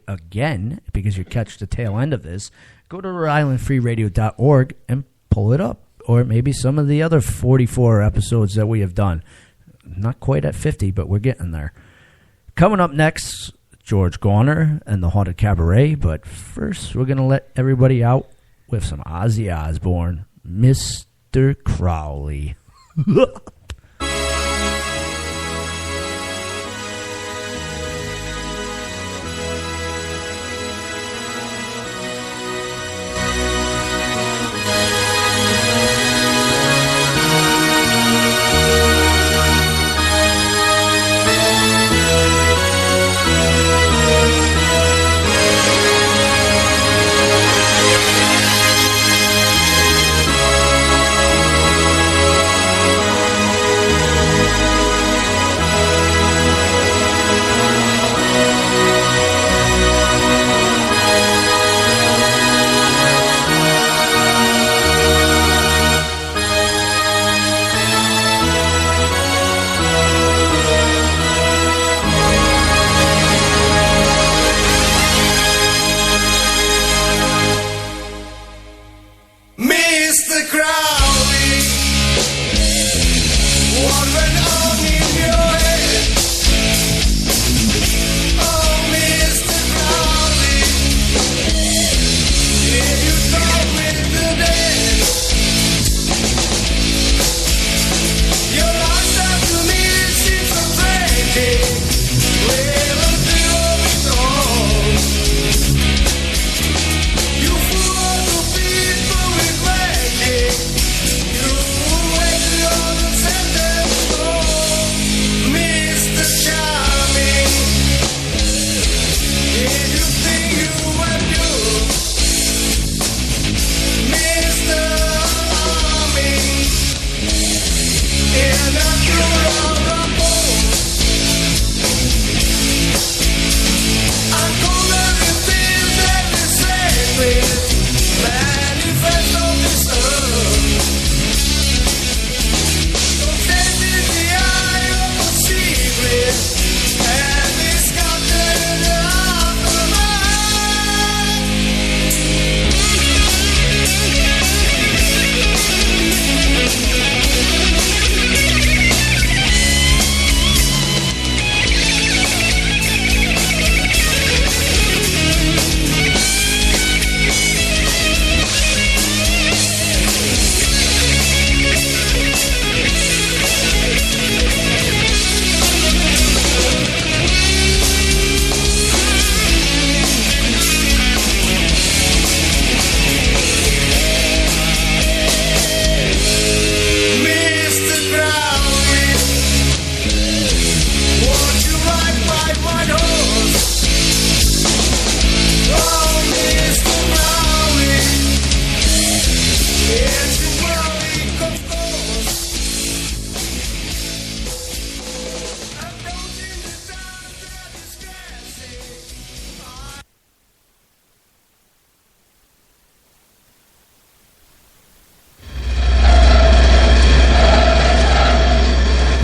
again, because you catch the tail end of this, go to Rhode-IslandFreeRadio.org and pull it up. Or maybe some of the other 44 episodes that we have done. Not quite at 50, but we're getting there. Coming up next, George Garner and the Haunted Cabaret. But first, we're going to let everybody out with some Ozzy Osbourne, Mr. Crowley.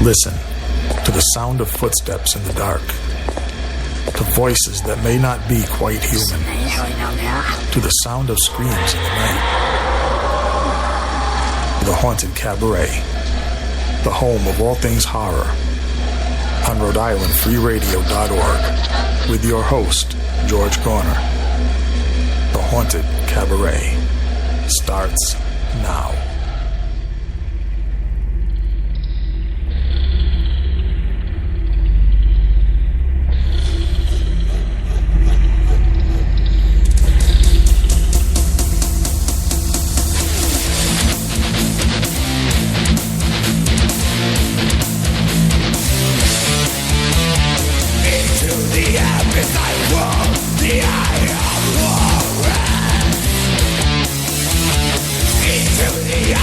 Listen to the sound of footsteps in the dark, to voices that may not be quite human, to the sound of screams in the night. The Haunted Cabaret, the home of all things horror, on Rhode-IslandFreeRadio.org, with your host, George Garner. The Haunted Cabaret starts now. The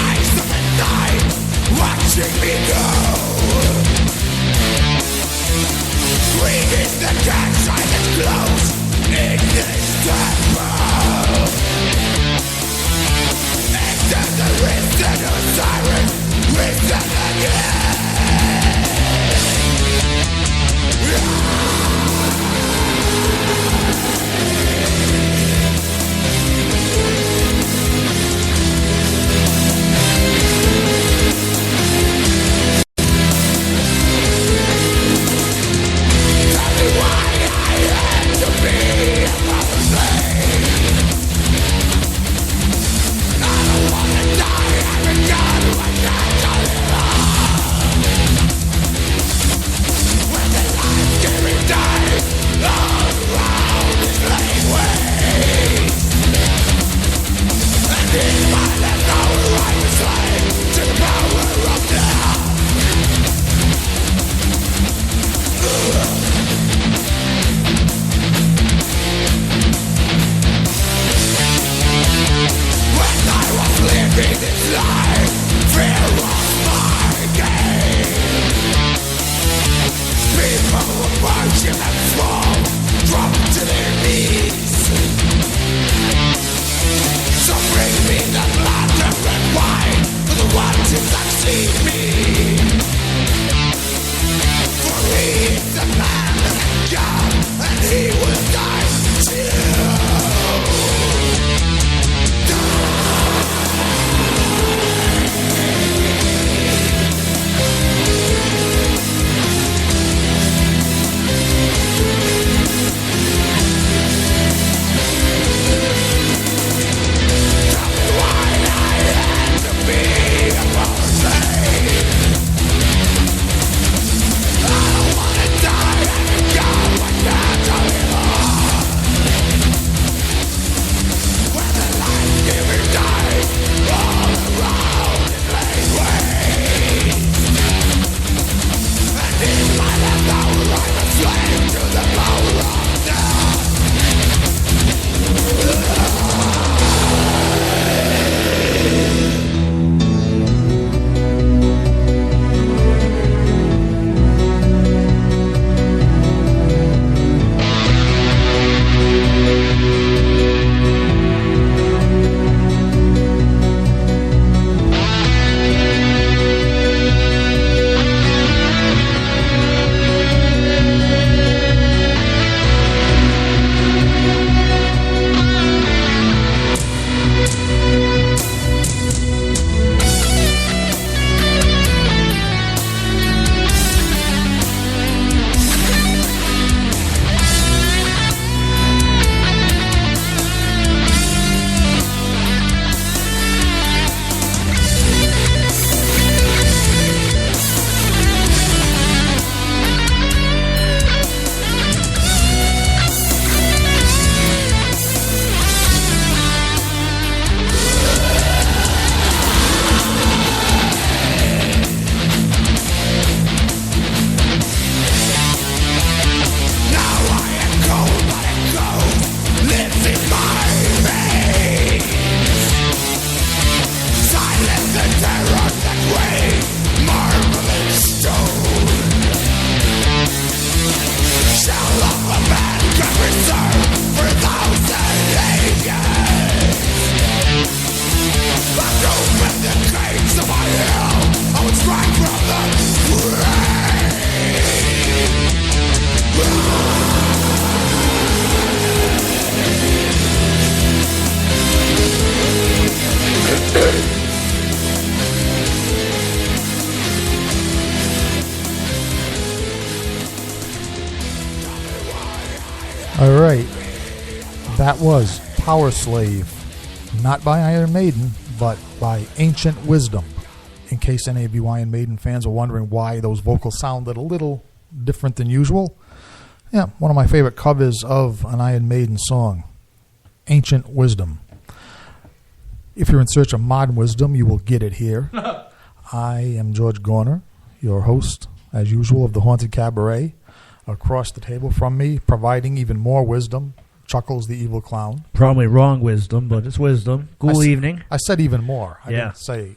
That was Power Slave, not by Iron Maiden, but by Ancient Wisdom. In case any of you Iron Maiden fans are wondering why those vocals sounded a little different than usual. Yeah, one of my favorite covers of an Iron Maiden song, Ancient Wisdom. If you're in search of modern wisdom, you will get it here. I am George Gorner, your host, as usual, of the Haunted Cabaret. Across the table from me, providing even more wisdom, Chuckles the Evil Clown. Probably wrong wisdom, but it's wisdom. Cool evening. I said even more. I Yeah. didn't say,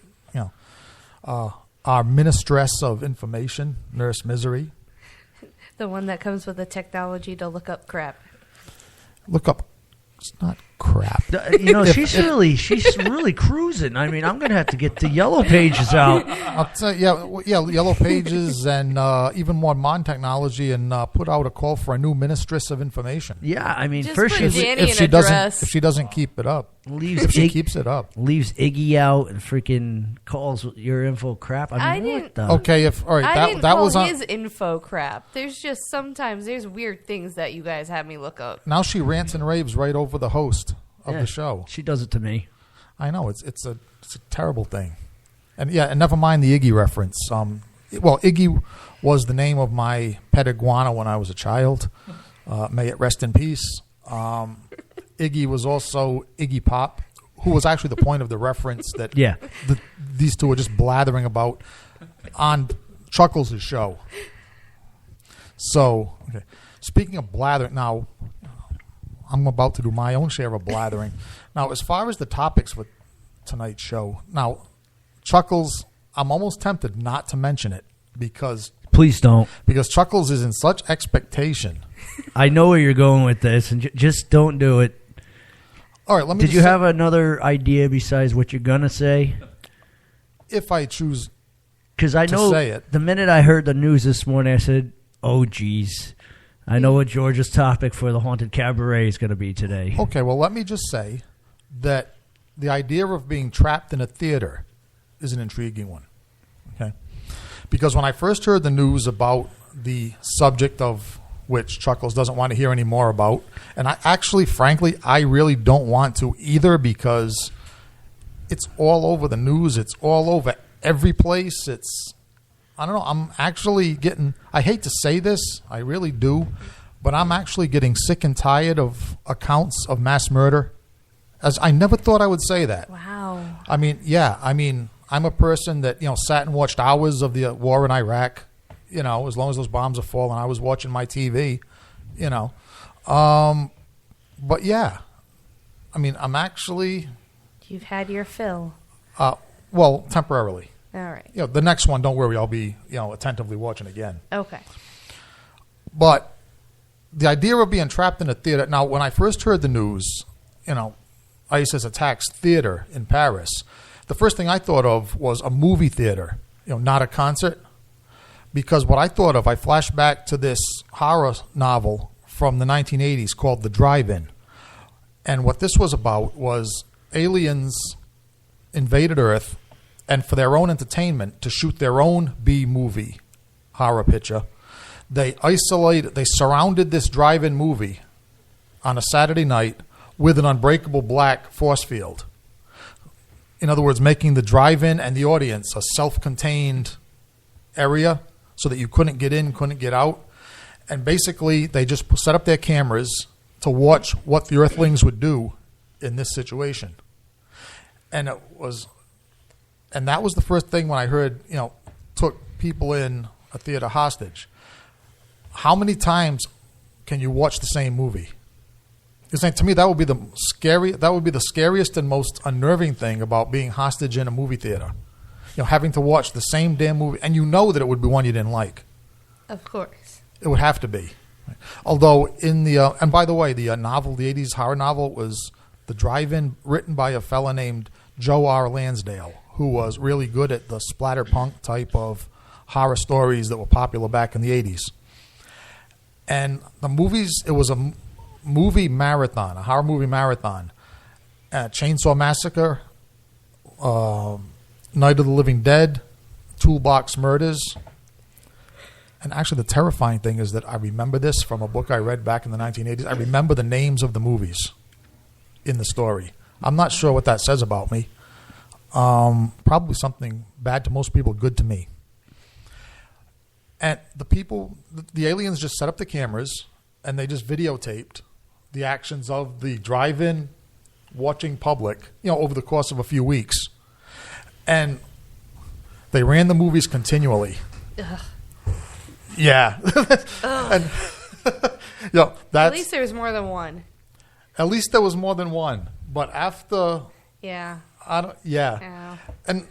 our ministress of information, Nurse Misery. The one that comes with the technology to look up crap. Look up. It's not crap. She's really cruising. I mean, I'm going to have to get the Yellow Pages out. I'll tell you, Yellow Pages and even more modern technology, and put out a call for a new ministress of information. Yeah, I mean, Just first put she Danny if in she a doesn't, dress. if she doesn't keep it up, leaves if she keeps it up. leaves Iggy out and freaking calls your info crap. I mean, what the? Okay, all right, I didn't that call was on. his info crap. There's just sometimes there's weird things that you guys have me look up. Now she rants and raves right over the host of Yeah, the show. She does it to me. I know it's a terrible thing, and never mind the Iggy reference. Iggy was the name of my pet iguana when I was a child. May it rest in peace. Iggy was also Iggy Pop, who was actually the point of the reference that Yeah. these two were just blathering about on Chuckles' show. So, okay. Speaking of blathering, now I'm about to do my own share of blathering. Now, as far as the topics for tonight's show, now, Chuckles, I'm almost tempted not to mention it because Please don't. Chuckles is in such expectation. I know where you're going with this, and just don't do it. All right, let me Did just you say, have another idea besides what you're going to say? if I choose, Because I to know say it. the minute I heard the news this morning, I said, oh, geez. I know what George's topic for the Haunted Cabaret is going to be today. okay, well, let me just say that the idea of being trapped in a theater is an intriguing one. Okay, because when I first heard the news about the subject of which Chuckles doesn't want to hear any more about, and I actually, frankly, I really don't want to either because it's all over the news. It's all over every place. I don't know. I'm actually getting, I hate to say this, I really do, but I'm actually getting sick and tired of accounts of mass murder. As I never thought I would say that. Wow. I mean, I'm a person that, sat and watched hours of the war in Iraq, as long as those bombs are falling, I was watching my TV, But yeah, I mean, I'm actually, You've had your fill. temporarily. All right. The next one, don't worry, I'll be, attentively watching again. Okay. But the idea of being trapped in a theater. Now, when I first heard the news, ISIS attacks theater in Paris. The first thing I thought of was a movie theater, not a concert. Because what I thought of, I flashed back to this horror novel from the 1980s called The Drive-In. And what this was about was aliens invaded Earth, and for their own entertainment, to shoot their own B-movie horror picture, they surrounded this drive-in movie on a Saturday night with an unbreakable black force field. In other words, making the drive-in and the audience a self-contained area so that you couldn't get in, couldn't get out. And basically, they just set up their cameras to watch what the Earthlings would do in this situation. And that was the first thing when I heard, took people in a theater hostage. How many times can you watch the same movie? You're saying to me that would be the scariest and most unnerving thing about being hostage in a movie theater. Having to watch the same damn movie, and that it would be one you didn't like. Of course. It would have to be. Although in the and by the way, the novel, the 80s horror novel, was The Drive-In, written by a fella named Joe R. Lansdale, who was really good at the splatterpunk type of horror stories that were popular back in the 80s. And the movies, it was a movie marathon, a horror movie marathon. Chainsaw Massacre, Night of the Living Dead, Toolbox Murders. And actually the terrifying thing is that I remember this from a book I read back in the 1980s. I remember the names of the movies. in the story. I'm not sure what that says about me. Probably something bad to most people, good to me. And the aliens just set up the cameras and they just videotaped the actions of the drive-in watching public, over the course of a few weeks. And they ran the movies continually. Ugh. Yeah. And At least there was more than one. At least there was more than one. But after Yeah. yeah. And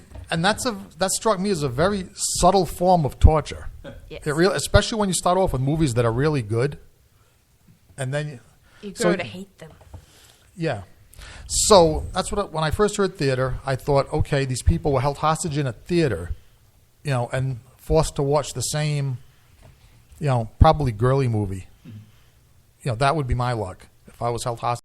that struck me as a very subtle form of torture. Yes. Especially when you start off with movies that are really good, and then You grow to hate them. yeah. So that's when I first heard theater, I thought, okay, these people were held hostage in a theater, and forced to watch the same, probably girly movie. That would be my luck if I was held hostage.